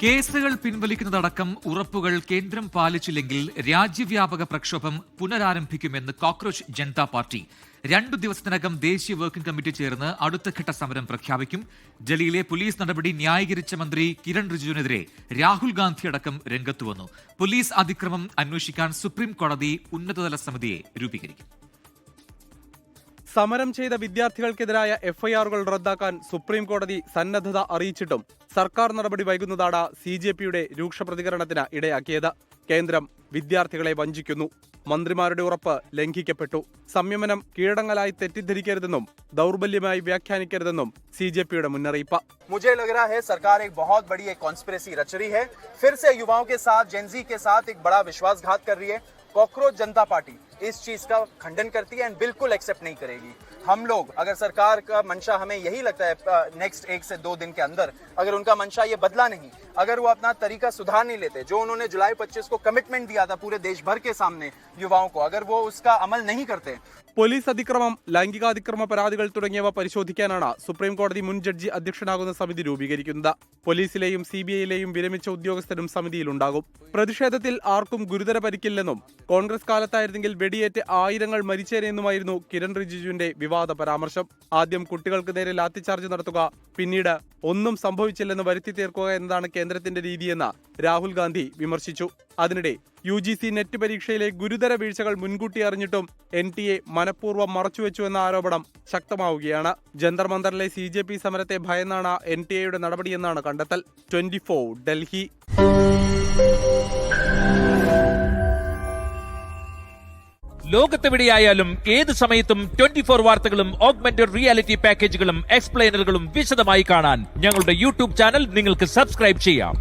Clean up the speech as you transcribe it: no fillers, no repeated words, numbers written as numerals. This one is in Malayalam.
കേസുകൾ പിൻവലിക്കുന്നതടക്കം ഉറപ്പുകൾ കേന്ദ്രം പാലിച്ചില്ലെങ്കിൽ രാജ്യവ്യാപക പ്രക്ഷോഭം പുനരാരംഭിക്കുമെന്ന് കോക്രോച്ച് ജനതാ പാർട്ടി 2 ദിവസത്തിനകം ദേശീയ വർക്കിംഗ് കമ്മിറ്റി ചേർന്ന് അടുത്തഘട്ട സമരം പ്രഖ്യാപിക്കും. ഡൽഹിയിലെ പോലീസ് നടപടി ന്യായീകരിച്ച മന്ത്രി കിരൺ റിജിജുവിനെതിരെ രാഹുൽ ഗാന്ധി അടക്കം രംഗത്തുവന്നു. പോലീസ് അതിക്രമം അന്വേഷിക്കാൻ സുപ്രീം കോടതി ഉന്നതതല സമിതിയെ രൂപീകരിക്കും. സമരം ചെയ്ത വിദ്യാർത്ഥികൾക്കെതിരായ എഫ്ഐആറുകൾ റദ്ദാക്കാൻ സുപ്രീം കോടതി സന്നദ്ധത അറിയിച്ചിട്ടും സർക്കാർ നടപടി വൈകുന്നതാണ് CJPയുടെ രൂക്ഷ പ്രതികരണത്തിന് ഇടയാക്കിയത്. കേന്ദ്രം വിദ്യാർത്ഥികളെ വഞ്ചിക്കുന്നു, മന്ത്രിമാരുടെ ഉറപ്പ് ലംഘിക്കപ്പെട്ടു, സംയമനം കീഴടങ്ങലായി തെറ്റിദ്ധരിക്കരുതെന്നും ദൗർബല്യമായി വ്യാഖ്യാനിക്കരുതെന്നും CJPയുടെ മുന്നറിയിപ്പ്. मुझे लग रहा है सरकार एक बहुत बड़ी एक कॉन्स्पिरेसी रच रही है, फिर से युवाओं के साथ, जेनजी के साथ एक बड़ा विश्वासघात कर रही है. कॉकरोच जनता पार्टी इस चीज का खंडन करती है एंड बिल्कुल एक्सेप्ट नहीं करेगी. हम लोग अगर सरकार का मंशा, हमें यही लगता है नेक्स्ट 1 से 2 दिन के अंदर अगर उनका मंशा ये बदला नहीं, अगर वो अपना तरीका सुधार नहीं लेते, जो उन्होंने जुलाई 25 को कमिटमेंट दिया था पूरे देश भर के सामने युवाओं को, अगर वो उसका अमल नहीं करते. പോലീസ് അതിക്രമം, ലൈംഗികാതിക്രമ പരാതികൾ തുടങ്ങിയവ പരിശോധിക്കാനാണ് സുപ്രീം കോടതി മുൻ ജഡ്ജി അധ്യക്ഷനാകുന്ന സമിതി രൂപീകരിക്കുന്നത്. പോലീസിലെയും CBIയിലെയും വിരമിച്ച ഉദ്യോഗസ്ഥരും സമിതിയിലുണ്ടാകും. പ്രതിഷേധത്തിൽ ആർക്കും ഗുരുതര പരിക്കില്ലെന്നും കോൺഗ്രസ് കാലത്തായിരുന്നെങ്കിൽ വെടിയേറ്റ് ആയിരങ്ങൾ മരിച്ചേനെന്നുമായിരുന്നു കിരൺ റിജിജുവിന്റെ വിവാദ പരാമർശം. ആദ്യം കുട്ടികൾക്ക് നേരെ ലാത്തിചാർജ് നടത്തുക, പിന്നീട് ഒന്നും സംഭവിച്ചില്ലെന്ന് വരുത്തി തീർക്കുക എന്നതാണ് കേന്ദ്രത്തിന്റെ രീതിയെന്ന് രാഹുൽ ഗാന്ധി വിമർശിച്ചു. അതിനിടെ UGC നെറ്റ് പരീക്ഷയിലെ ഗുരുതര വീഴ്ചകൾ മുൻകൂട്ടി അറിഞ്ഞിട്ടും NTA മനഃപൂർവ്വം മറച്ചുവെച്ചു എന്ന ആരോപണം ശക്തമാവുകയാണ്. ജന്തർ മന്ദറിലെ CJP സമരത്തെ ഭയന്നാണ് NTAയുടെ നടപടിയെന്നാണ് കണ്ടെത്തൽ. 24 ഡൽഹി. ലോകത്തെവിടെയായാലും ഏത് സമയത്തും 24 വാർത്തകളും ഓഗ്മെന്റഡ് റിയാലിറ്റി പാക്കേജുകളും എക്സ്പ്ലെയിനറുകളും വിശദമായി കാണാൻ ഞങ്ങളുടെ YouTube ചാനൽ നിങ്ങൾക്ക് സബ്സ്ക്രൈബ് ചെയ്യാം.